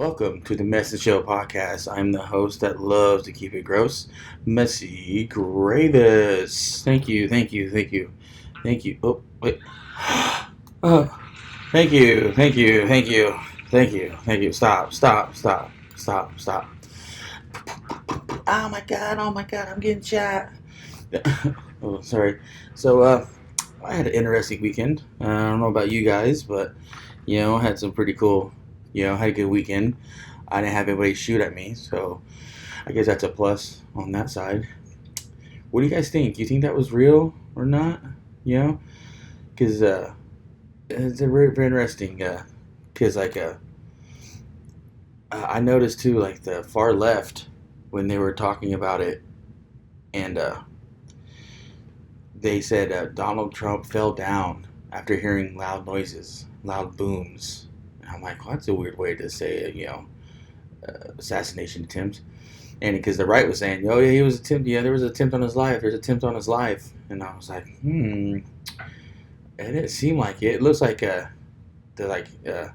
Welcome to the MessInShow podcast. I'm the host that loves to keep it gross, Messy Gravis. Thank you, thank you, thank you, thank you. Oh, wait. Oh, thank you, thank you, thank you, thank you, thank you. Stop, stop, stop, stop, stop. Oh my god, I'm getting shot. Oh, sorry. So, I had an interesting weekend. I don't know about you guys, but, I had some pretty cool, had a good weekend. I didn't have anybody shoot at me, so I guess that's a plus on that side. What do you guys think? Do you think that was real or not? You know, because it's a very, very interesting. Because I noticed too, like the far left when they were talking about it, and they said Donald Trump fell down after hearing loud noises, loud booms. And I'm like, well, that's a weird way to say it, assassination attempt. And because the right was saying, oh yeah, he was attempt, yeah, there was an attempt on his life. There's an attempt on his life, and I was like, it didn't seem like it. It looks like the it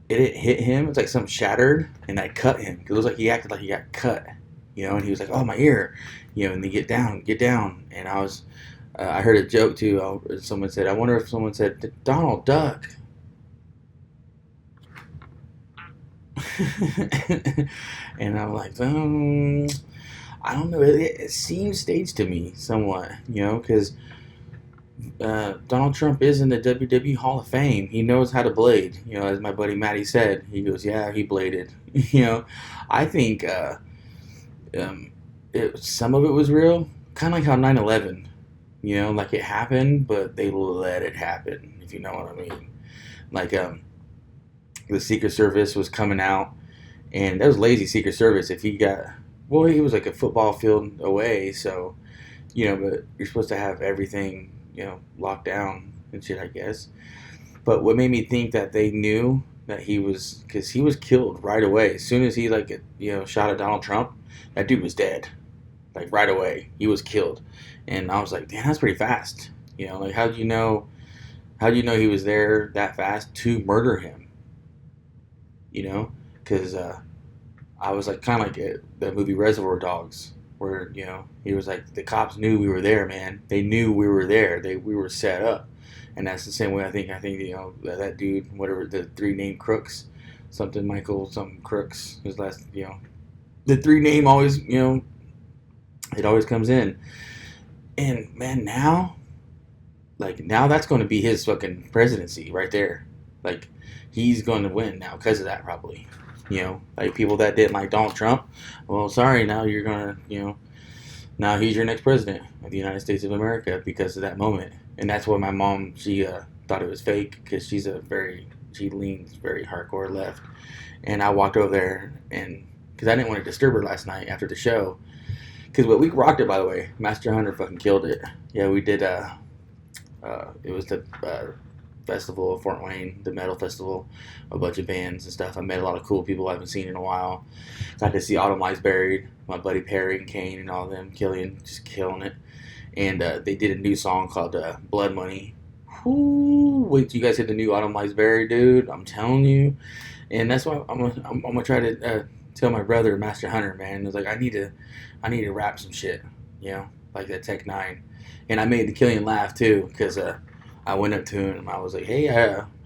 didn't hit him. It's like something shattered, and that cut him. It looks like he acted like he got cut, and he was like, oh my ear, and then get down, and I heard a joke too. Someone said, I wonder if someone said, Donald Duck. And I'm like, I don't know. It seems staged to me somewhat, because Donald Trump is in the WWE Hall of Fame. He knows how to blade. As my buddy Matty said, he goes, yeah, he bladed. I think some of it was real, kind of like how 9/11. Like it happened, but they let it happen, if you know what I mean. Like the Secret Service was coming out, and that was lazy Secret Service. If he got, well, he was like a football field away, so but you're supposed to have everything locked down and shit, I guess. But what made me think that they knew that because he was killed right away as soon as he shot at Donald Trump. That dude was dead, like right away. He was killed, and I was like, damn, that's pretty fast. Like how do you know? How do you know he was there that fast to murder him? Because I was like kind of like the movie Reservoir Dogs, where he was like the cops knew we were there, man. They knew we were there. We were set up, and that's the same way I think that dude, whatever the three name Crooks, something Michael, something Crooks, his last the three name always it always comes in, and man now that's going to be his fucking presidency right there, like he's going to win now because of that probably. Like people that didn't like Donald Trump, well, sorry, now you're gonna, now he's your next president of the United States of America because of that moment. And that's why my mom, she thought it was fake because she leans very hardcore left. And I walked over there and, because I didn't want to disturb her last night after the show. Because we rocked it, by the way. Master Hunter fucking killed it. Yeah, we did, it was the festival of Fort Wayne, the metal festival, a bunch of bands and stuff. I met a lot of cool people I haven't seen in a while. Got to see Autumn Lies Buried, my buddy Perry and Kane and all of them, Killian, just killing it. And they did a new song called Blood Money. Whoo, wait till you guys hear the new Autumn Lies Buried, dude. I'm telling you. And that's why I'm gonna try to tell my brother, Master Hunter, man. It's like I need to rap some shit, like that Tech Nine. And I made the Killian laugh too, because I went up to him and I was like, hey,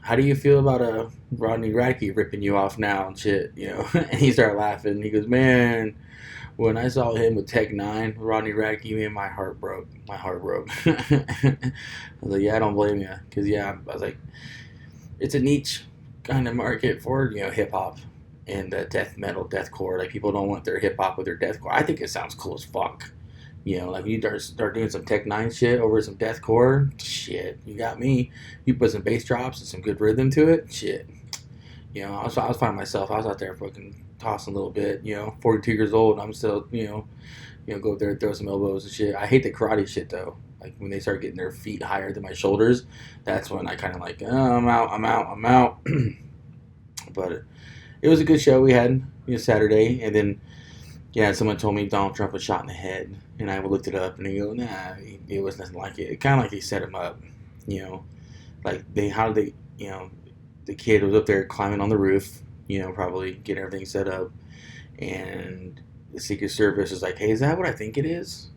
how do you feel about Rodney Radke ripping you off now and shit, And he started laughing. He goes, man, when I saw him with Tech Nine, Rodney Radke, man, my heart broke. My heart broke. I was like, yeah, I don't blame you. Because, I was like, it's a niche kind of market for, hip hop and death metal, deathcore. Like, people don't want their hip hop with their deathcore. I think it sounds cool as fuck. Like you start doing some Tech Nine shit over some deathcore, shit, you got me. You put some bass drops and some good rhythm to it, shit. I was finding myself. I was out there fucking tossing a little bit. 42 years old. And I'm still, go up there and throw some elbows and shit. I hate the karate shit though. Like when they start getting their feet higher than my shoulders, that's when I kind of like, oh, I'm out. But it was a good show we had Saturday, and then. Yeah, someone told me Donald Trump was shot in the head, and I looked it up, and they go, nah, it was nothing like it. Kind of like they set him up, like the kid was up there climbing on the roof, probably getting everything set up. And the Secret Service is like, hey, is that what I think it is?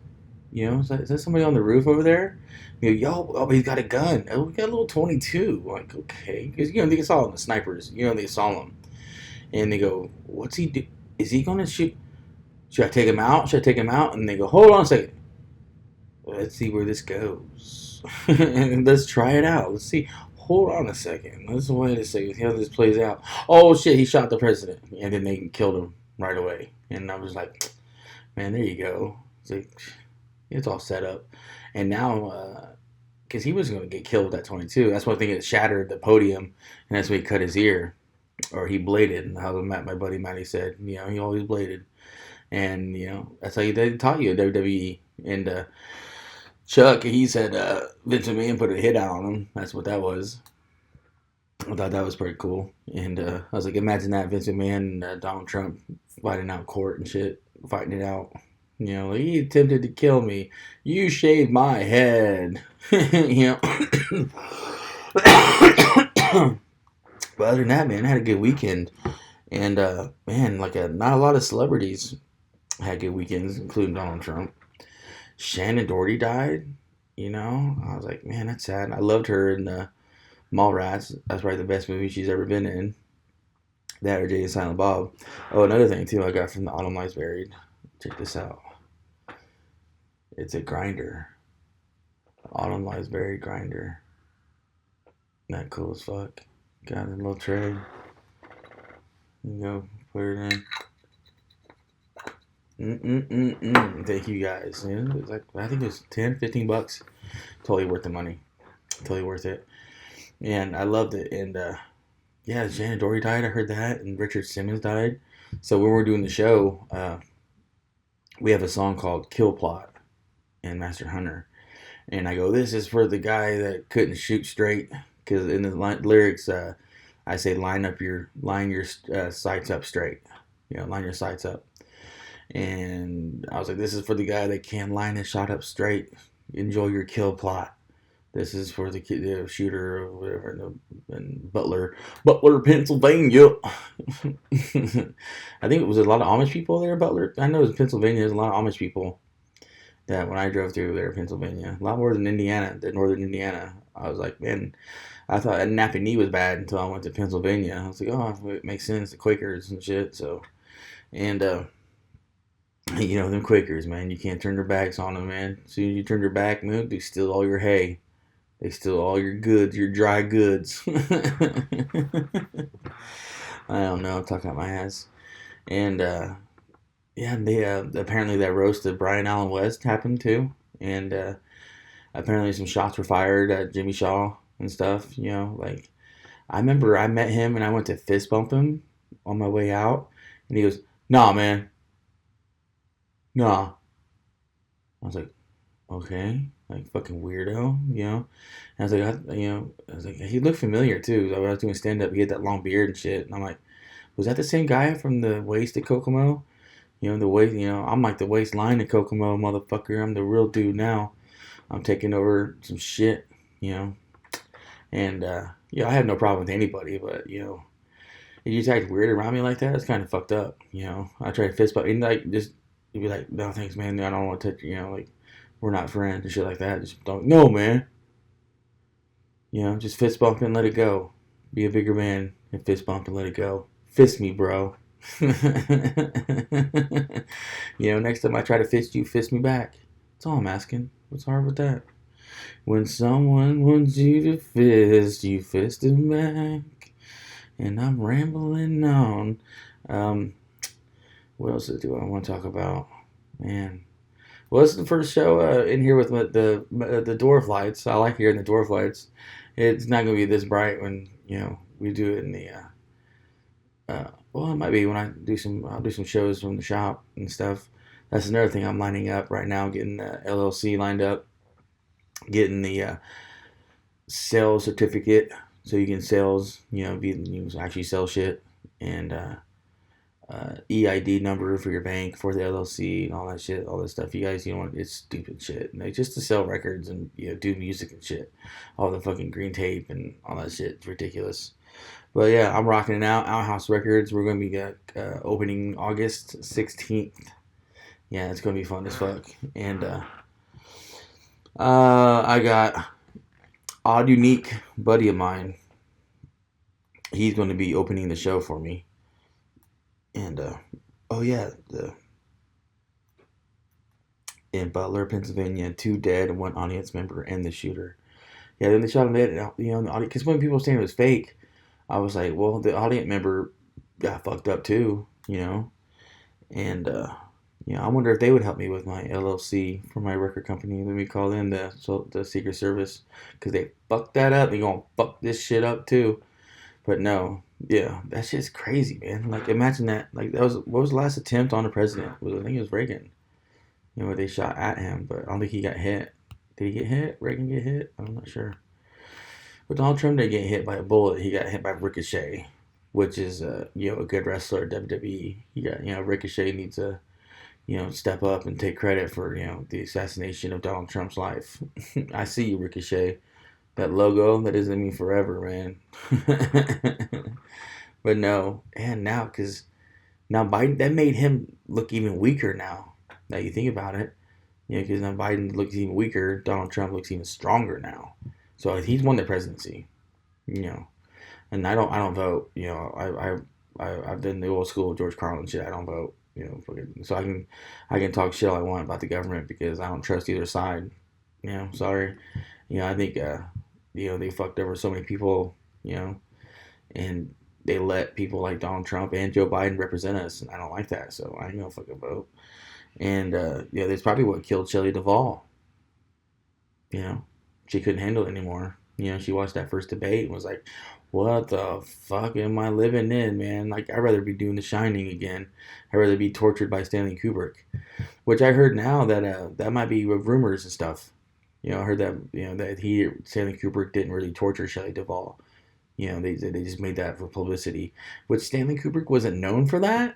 Is that somebody on the roof over there? Yo, oh, he's got a gun. Oh, we got a little 22. Like, okay. Because, they saw him, the snipers. They saw him. And they go, what's he do? Is he going to shoot? Should I take him out? Should I take him out? And they go, hold on a second. Let's see where this goes. And let's try it out. Let's see. Hold on a second. Let's wait a second. See how this plays out. Oh, shit. He shot the president. And then they killed him right away. And I was like, man, there you go. It's like, it's all set up. And now, because he was going to get killed with that 22. That's one thing that shattered the podium. And that's when he cut his ear. Or he bladed. And how my buddy Matty said, he always bladed. And, that's how they taught you at WWE. And Chuck, he said Vince McMahon put a hit out on him. That's what that was. I thought that was pretty cool. And I was like, imagine that, Vince McMahon and Donald Trump fighting out court and shit. Fighting it out. He attempted to kill me. You shaved my head. But other than that, man, I had a good weekend. And, man, not a lot of celebrities had good weekends, including Donald Trump. Shannon Doherty died. I was like, man, that's sad. I loved her in Mallrats. That's probably the best movie she's ever been in. That or Jay and Silent Bob. Oh, another thing, too, I got from the Autumn Lies Buried. Check this out. It's a grinder. Autumn Lies Buried grinder. Isn't that cool as fuck? Got a little tray. You go, put it in. Thank you guys. It's like, I think it was $10-15. Totally worth the money. Totally worth it. And I loved it. And yeah, Shannon Doherty died. I heard that. And Richard Simmons died. So when we're doing the show, we have a song called Kill Plot and Master Hunter. And I go, this is for the guy that couldn't shoot straight. Because in the lyrics, I say line your sights up straight. Line your sights up. And I was like, this is for the guy that can't line his shot up straight. Enjoy your kill plot. This is for the shooter or whatever in Butler, Pennsylvania. I think it was a lot of Amish people there, Butler. I know in Pennsylvania there's a lot of Amish people that when I drove through there, Pennsylvania, a lot more than Indiana, than northern Indiana. I was like, man, I thought a nappy knee was bad until I went to Pennsylvania. I was like, oh, it makes sense, the Quakers and shit. So, and them Quakers, man, you can't turn their backs on them, man. As soon as you turn your back, man, they steal all your hay. They steal all your goods, your dry goods. I don't know, I'm talking out my ass. And, yeah, they apparently that roast of Brian Allen West happened too. And apparently some shots were fired at Jimmy Shaw and stuff, I remember I met him and I went to fist bump him on my way out. And he goes, nah, man. Nah. I was like, okay, like fucking weirdo, And I was like, he looked familiar too. I was doing stand up, he had that long beard and shit, and I'm like, was that the same guy from the waist at Kokomo? The waist, I'm like the waistline at Kokomo, motherfucker. I'm the real dude now. I'm taking over some shit, And I have no problem with anybody, but if you just act weird around me like that, it's kind of fucked up. I try to fist bump, and just you'd be like, no, thanks, man. I don't want to touch you. We're not friends and shit like that. Just don't, no, man. Just fist bump and let it go. Be a bigger man and fist bump and let it go. Fist me, bro. Next time I try to fist you, fist me back. That's all I'm asking. What's hard with that? When someone wants you to fist, you fist them back. And I'm rambling on. What else do I want to talk about? Man. Well, this is the first show in here with the dwarf lights. I like hearing the dwarf lights. It's not going to be this bright when, we do it in the... well, it might be when I'll do some shows from the shop and stuff. That's another thing I'm lining up right now, getting the LLC lined up. Getting the sales certificate so you can actually sell shit, and EID number for your bank for the LLC and all that shit, all this stuff. You guys, it's stupid shit. Just to sell records and do music and shit, all the fucking green tape and all that shit. It's ridiculous. But yeah, I'm rocking it out. Outhouse Records. We're gonna be opening August 16th. Yeah, it's gonna be fun as fuck. And I got Odd Unique, buddy of mine. He's going to be opening the show for me. And oh yeah, in Butler, Pennsylvania, 2 dead, 1 audience member, and the shooter. Yeah, then they shot him dead. You know, the audience, because when people were saying it was fake, I was like, well, the audience member got fucked up too. You know, and I wonder if they would help me with my LLC for my record company. Let me call in the Secret Service because they fucked that up. They gonna fuck this shit up too. But no, yeah, that shit's crazy, man. Like imagine that. Like that was what was the last attempt on the president? I think it was Reagan. You know, where they shot at him, but I don't think he got hit. Did he get hit? Reagan get hit? I'm not sure. But Donald Trump didn't get hit by a bullet. He got hit by Ricochet, which is a good wrestler at WWE. He got Ricochet needs to step up and take credit for the assassination of Donald Trump's life. I see you, Ricochet. That logo that isn't me forever, man. But no, and now because now Biden that made him look even weaker now. Now you think about it, because now Biden looks even weaker. Donald Trump looks even stronger now. So he's won the presidency, and I don't vote. I've done the old school George Carlin shit. I don't vote. So I can talk shit all I want about the government because I don't trust either side. Sorry. I think they fucked over so many people. And they let people like Donald Trump and Joe Biden represent us, and I don't like that. So I ain't gonna fucking vote. And that's probably what killed Shelley Duvall. She couldn't handle it anymore. She watched that first debate and was like, "What the fuck am I living in, man? Like, I'd rather be doing The Shining again. I'd rather be tortured by Stanley Kubrick." Which I heard now that might be rumors and stuff. I heard that that Stanley Kubrick didn't really torture Shelley Duvall. They just made that for publicity, which Stanley Kubrick wasn't known for that.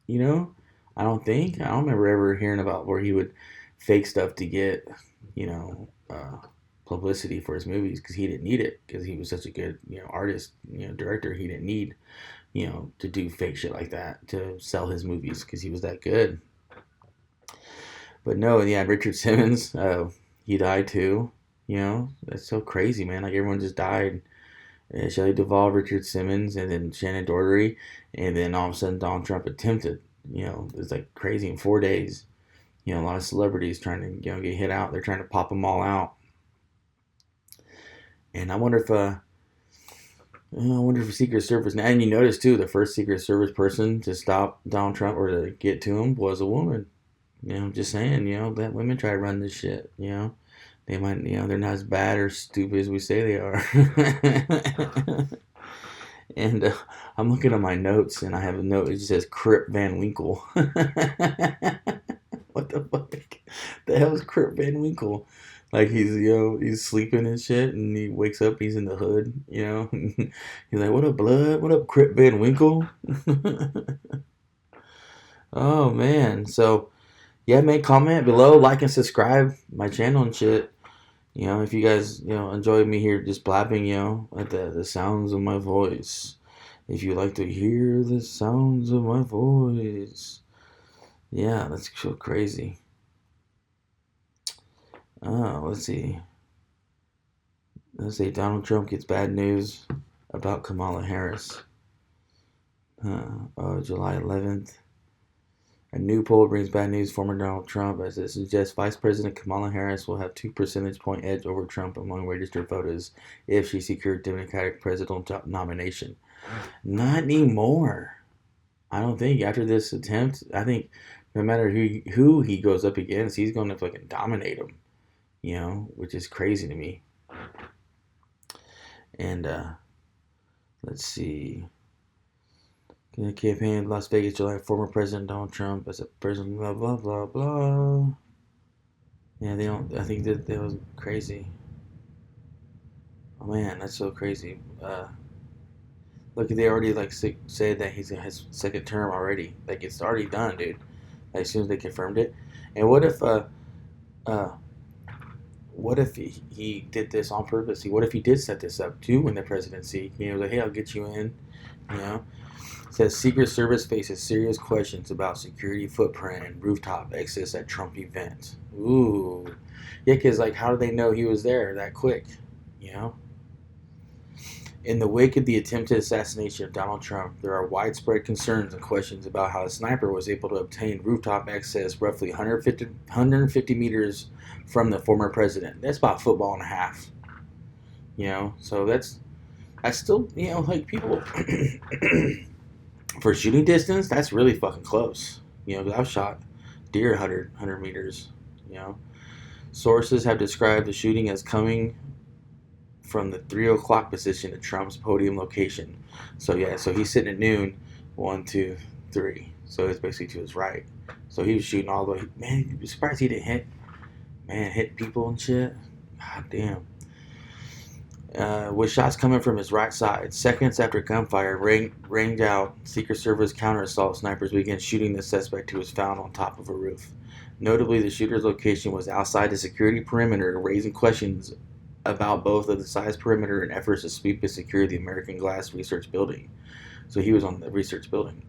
I don't think. I don't remember ever hearing about where he would fake stuff to get, publicity for his movies because he didn't need it because he was such a good, artist, director. He didn't need, to do fake shit like that to sell his movies because he was that good. But no, yeah, Richard Simmons, he died too. That's so crazy, man. Like everyone just died. Shelley Duvall, Richard Simmons, and then Shannon Doherty, and then all of a sudden Donald Trump attempted. It's like crazy in 4 days. A lot of celebrities trying to get hit out. They're trying to pop them all out. And I wonder if Secret Service now. And you notice too, the first Secret Service person to stop Donald Trump or to get to him was a woman. I'm just saying. Let women try to run this shit. They might, they're not as bad or stupid as we say they are. And I'm looking at my notes, and I have a note. It just says Crip Van Winkle. What the fuck? The hell is Crip Van Winkle? Like he's sleeping and shit, and he wakes up, he's in the hood, He's like, "What up, blood? What up, Crip Van Winkle?" Oh man, so yeah, man, comment below, like and subscribe my channel and shit. If you guys, enjoy me here just blabbing, at the sounds of my voice. If you like to hear the sounds of my voice. Yeah, that's so crazy. Let's see. Let's say Donald Trump gets bad news about Kamala Harris. July 11th. A new poll brings bad news for former Donald Trump as it suggests Vice President Kamala Harris will have 2 percentage point edge over Trump among registered voters if she secured Democratic presidential nomination. Not anymore. I don't think after this attempt, I think no matter who he goes up against, he's going to fucking dominate him. Which is crazy to me. And let's see. In the campaign in Las Vegas, July, former President Donald Trump as a president, blah, blah, blah, blah. Yeah, I think that was crazy. Oh man, that's so crazy. Look, they already said that he's in his second term already. Like it's already done, dude. As soon as they confirmed it. And what if what if he did this on purpose? What if he did set this up to win the presidency? Like, hey, I'll get you in. You know, says Secret Service faces serious questions about security footprint and rooftop access at Trump event. Ooh, yeah, because like, how did they know he was there that quick? You know. In the wake of the attempted assassination of Donald Trump, there are widespread concerns and questions about how a sniper was able to obtain rooftop access roughly 150 meters from the former president. That's about a football and a half. So that's still, like people for shooting distance, that's really fucking close. 'Cause I've shot deer 100 meters. You know, sources have described the shooting as coming from the 3 o'clock position at Trump's podium location. So yeah, so he's sitting at noon, 1, 2, 3. So it's basically to his right. So he was shooting all the way. Man, you'd be surprised he didn't hit people and shit. God damn. With shots coming from his right side. Seconds after gunfire rang out, Secret Service counter-assault snipers began shooting the suspect who was found on top of a roof. Notably, the shooter's location was outside the security perimeter, raising questions about both of the size perimeter and efforts to sweep and secure the American Glass Research Building. So he was on the research building.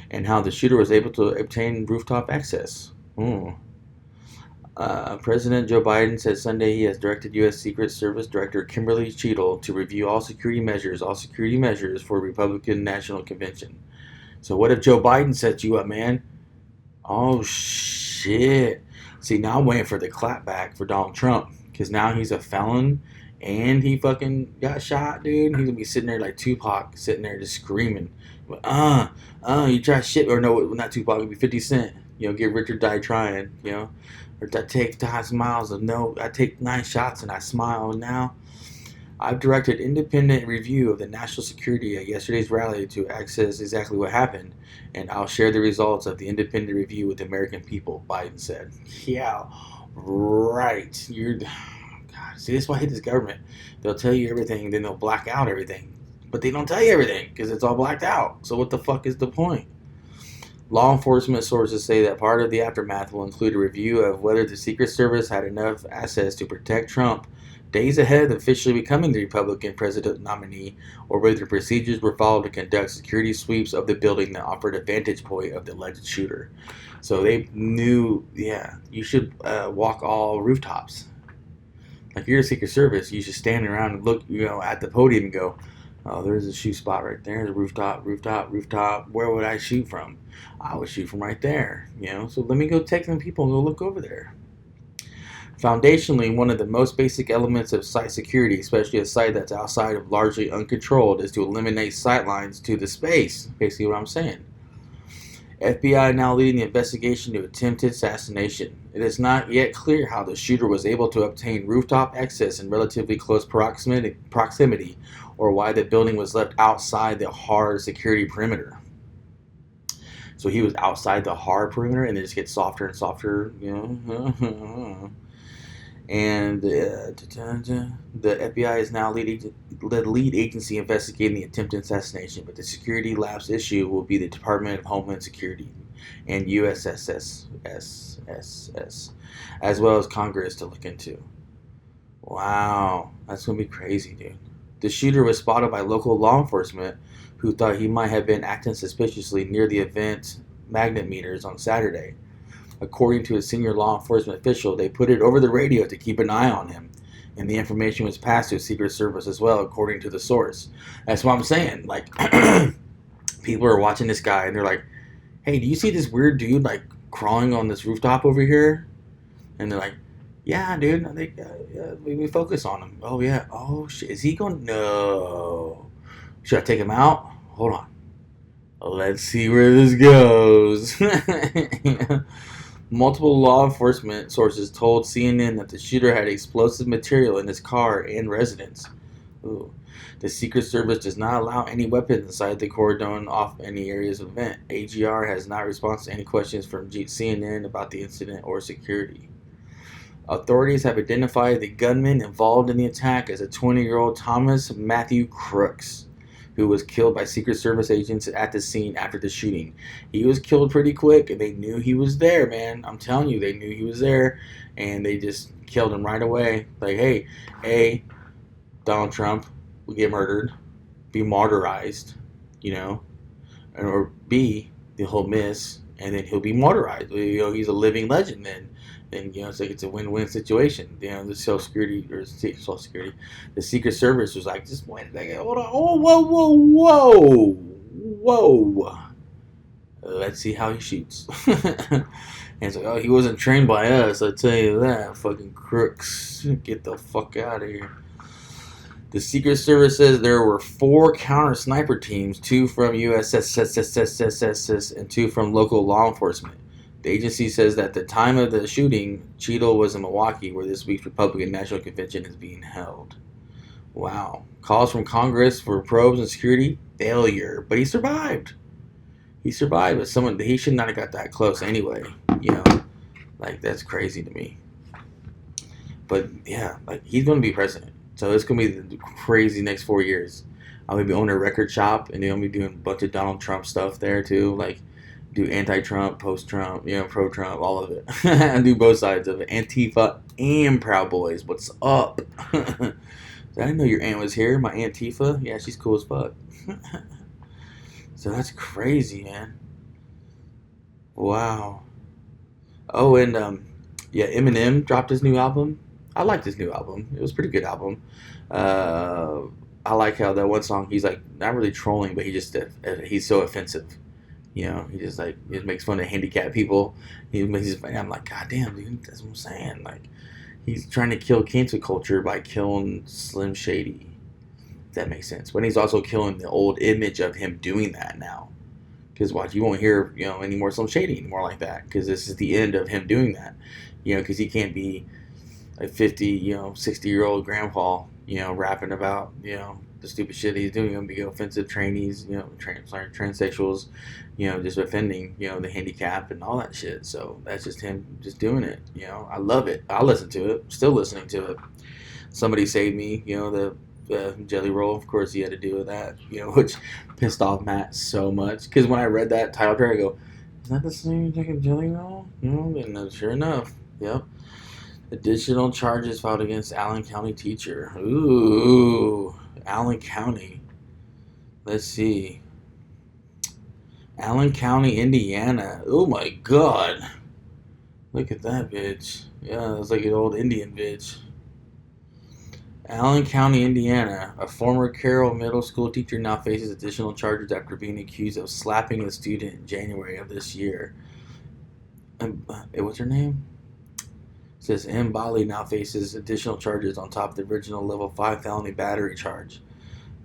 And how the shooter was able to obtain rooftop access. President Joe Biden said Sunday he has directed U.S. Secret Service Director Kimberly Cheadle to review all security measures for Republican National Convention. So what if Joe Biden set you up, man? Oh, shit. See, now I'm waiting for the clapback for Donald Trump. Because now he's a felon and he fucking got shot, dude. He's going to be sitting there like Tupac, sitting there just screaming. You try shit. Or no, not Tupac, it'll be 50 Cent. Get rich or die trying, Or I take 9 smiles of no, I take 9 shots and I smile. Now, I've directed independent review of the national security at yesterday's rally to access exactly what happened, and I'll share the results of the independent review with the American people, Biden said. Yeah, right. God, see, that's why I hate this government. They'll tell you everything, then they'll black out everything. But they don't tell you everything, because it's all blacked out. So what the fuck is the point? Law enforcement sources say that part of the aftermath will include a review of whether the Secret Service had enough assets to protect Trump days ahead of officially becoming the Republican president nominee, or whether procedures were followed to conduct security sweeps of the building that offered a vantage point of the alleged shooter. So they knew, you should walk all rooftops. Like, you're a Secret Service, you should stand around and look, at the podium and go, oh, there's a shoot spot right there, the rooftop. Where would I shoot from? I would shoot from right there, So let me go take them people and go look over there. Foundationally, one of the most basic elements of site security, especially a site that's outside of largely uncontrolled, is to eliminate sight lines to the space. Basically what I'm saying. FBI now leading the investigation to attempted assassination. It is not yet clear how the shooter was able to obtain rooftop access in relatively close proximity, or why the building was left outside the hard security perimeter. So he was outside the hard perimeter, and it just gets softer and softer, And the FBI is now the lead agency investigating the attempted assassination, but the security lapse issue will be the Department of Homeland Security and USSS, as well as Congress to look into. Wow, that's going to be crazy, dude. The shooter was spotted by local law enforcement who thought he might have been acting suspiciously near the event magnet meters on Saturday. According to a senior law enforcement official, they put it over the radio to keep an eye on him, and the information was passed to the Secret Service as well, according to the source. That's what I'm saying. Like, people are watching this guy, and they're like, hey, do you see this weird dude, like, crawling on this rooftop over here? And they're like, yeah, dude, I think we focus on him. Oh, yeah. Oh, shit. Is he going? No. Should I take him out? Hold on. Let's see where this goes. Multiple law enforcement sources told CNN that the shooter had explosive material in his car and residence. Ooh. The Secret Service does not allow any weapons inside the cordon off any areas of event. AGR has not responded to any questions from CNN about the incident or security. Authorities have identified the gunman involved in the attack as a 20-year-old Thomas Matthew Crooks, who was killed by Secret Service agents at the scene after the shooting. He was killed pretty quick, and they knew he was there, man. I'm telling you, they knew he was there, and they just killed him right away. Like, hey, A, Donald Trump will get murdered, be martyrized, you know, or B, he'll miss, and then he'll be martyrized. You know, he's a living legend then. And you know, it's like it's a win-win situation. You know, the Social Security or Social Security, the Secret Service was like, just wait a second, hold on, oh, whoa. Let's see how he shoots. And it's like, oh, he wasn't trained by us. I tell you that, fucking crooks, get the fuck out of here. The Secret Service says there were 4 counter sniper teams, 2 from USSSSSSS and 2 from local law enforcement. The agency says that at the time of the shooting, Cheadle was in Milwaukee, where this week's Republican National Convention is being held. Wow. Calls from Congress for probes and security, failure. But he survived. He survived. But he should not have got that close anyway. You know, like, that's crazy to me. But yeah, like, he's going to be president. So it's going to be the crazy next 4 years. I'm going to be owning a record shop, and they're going to be doing a bunch of Donald Trump stuff there too. Like, do anti-Trump, post-Trump, you know, pro-Trump, all of it. I do both sides of it. Antifa and Proud Boys. What's up? I didn't know your aunt was here. My Aunt Tifa. Yeah, she's cool as fuck. So that's crazy, man. Wow. Oh, and yeah, Eminem dropped his new album. I liked his new album. It was a pretty good album. I like how that one song, he's like not really trolling, but he's so offensive. You know, he just makes fun of handicapped people. I'm like, God damn, dude, that's what I'm saying. Like, he's trying to kill cancel culture by killing Slim Shady. If that makes sense. But he's also killing the old image of him doing that now. Because watch, you won't hear, you know, any more Slim Shady anymore like that. Because this is the end of him doing that. You know, because he can't be a 50, you know, 60-year-old grandpa, you know, rapping about, you know, the stupid shit he's doing. Gonna be offensive trainees, you know, transsexuals, you know, just offending, you know, the handicap and all that shit. So that's just him just doing it. You know, I love it. I listen to it. Still listening to it. Somebody Saved Me, you know, the Jelly Roll. Of course, he had to do with that, you know, which pissed off Matt so much. Because when I read that title track, I go, is that the same fucking Jelly Roll? You know, and sure enough, yep. Additional charges filed against Allen County teacher. Ooh, Allen County. Let's see. Allen County, Indiana. Oh my God. Look at that bitch. Yeah, it's like an old Indian bitch. Allen County, Indiana. A former Carroll Middle School teacher now faces additional charges after being accused of slapping a student in January of this year. What's her name? It says M. Bali now faces additional charges on top of the original level 5 felony battery charge.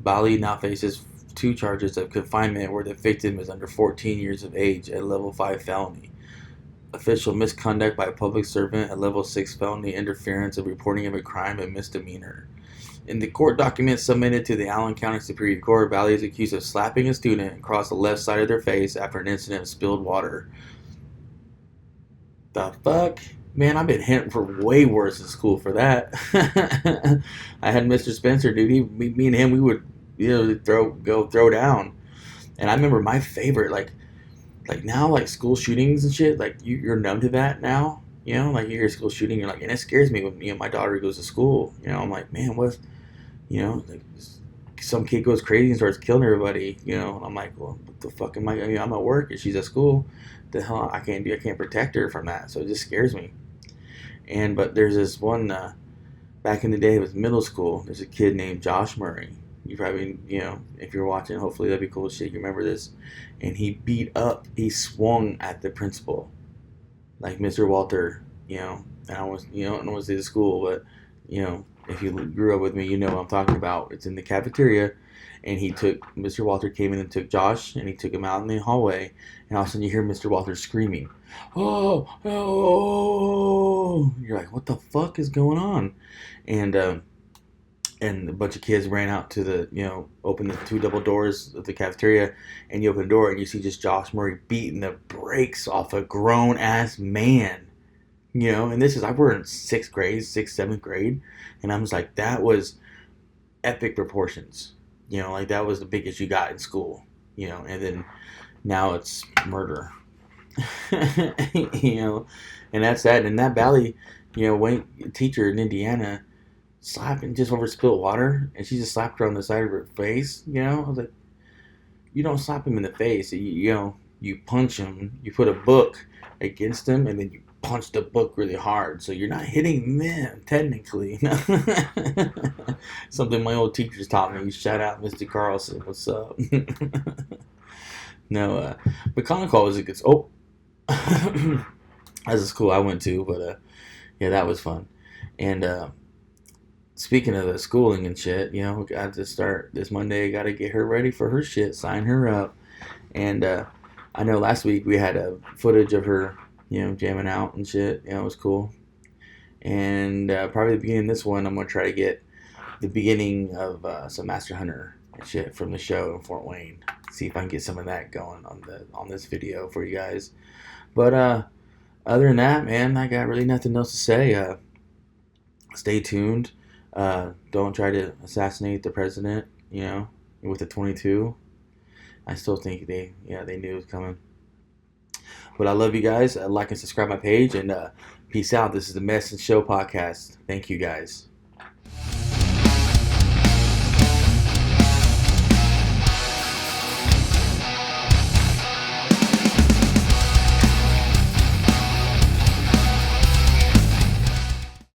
Bali now faces 2 charges of confinement where the victim is under 14 years of age, a level 5 felony. Official misconduct by a public servant, a level 6 felony interference of reporting of a crime, and misdemeanor. In the court documents submitted to the Allen County Superior Court, Bali is accused of slapping a student across the left side of their face after an incident of spilled water. The fuck? Man, I've been hit for way worse in school for that. I had Mr. Spencer, dude. Me and him, we would, you know, throw down. And I remember my favorite, like now, like school shootings and shit. Like you're numb to that now. You know, like you hear school shooting, you're like, and it scares me when, you know, my daughter goes to school. You know, I'm like, man, what? You know, like some kid goes crazy and starts killing everybody. You know, and I'm like, well, what the fuck am I? You know, I'm at work and she's at school. The hell I can't do? I can't protect her from that. So it just scares me. But there's this one, back in the day, it was middle school. There's a kid named Josh Murray. You probably, you know, if you're watching, hopefully that'd be cool shit. You remember this. And he swung at the principal. Like Mr. Walter, you know. And I was, you know, I don't want to say the school, but, you know, if you grew up with me, you know what I'm talking about. It's in the cafeteria. And Mr. Walter came in and took Josh, and he took him out in the hallway. And all of a sudden you hear Mr. Walter screaming, oh, oh. You're like, what the fuck is going on? And a bunch of kids ran out to the, you know, open the 2 double doors of the cafeteria, and you open the door and you see just Josh Murray beating the brakes off a grown ass man. You know, and we're in 6th grade, 7th grade, and I was like, that was epic proportions. Like that was the biggest you got in school, and then now it's murder. you know, and that's that. And that Valley, Wayne teacher in Indiana slapping just over spilled water, and she just slapped her on the side of her face. I was like, you don't slap him in the face. You punch him. You put a book against him, and then you punch the book really hard. So you're not hitting them technically. Something my old teachers taught me. Shout out, Mr. Carlson. What's up? No, but Comic Con was a good. Oh, that's a school I went to, but yeah, that was fun. And speaking of the schooling and shit, got to start this Monday. Got to get her ready for her shit, sign her up. And I know last week we had a footage of her, jamming out and shit. It was cool. And probably the beginning of this one, I'm gonna try to get the beginning of some Master Hunter shit from the show in Fort Wayne. See if I can get some of that going on this video for you guys. But other than that, man, I got really nothing else to say. Stay tuned. Don't try to assassinate the president, with the 22. I still think they knew it was coming. But I love you guys. Like and subscribe my page, and peace out. This is the MessInShow podcast. Thank you guys.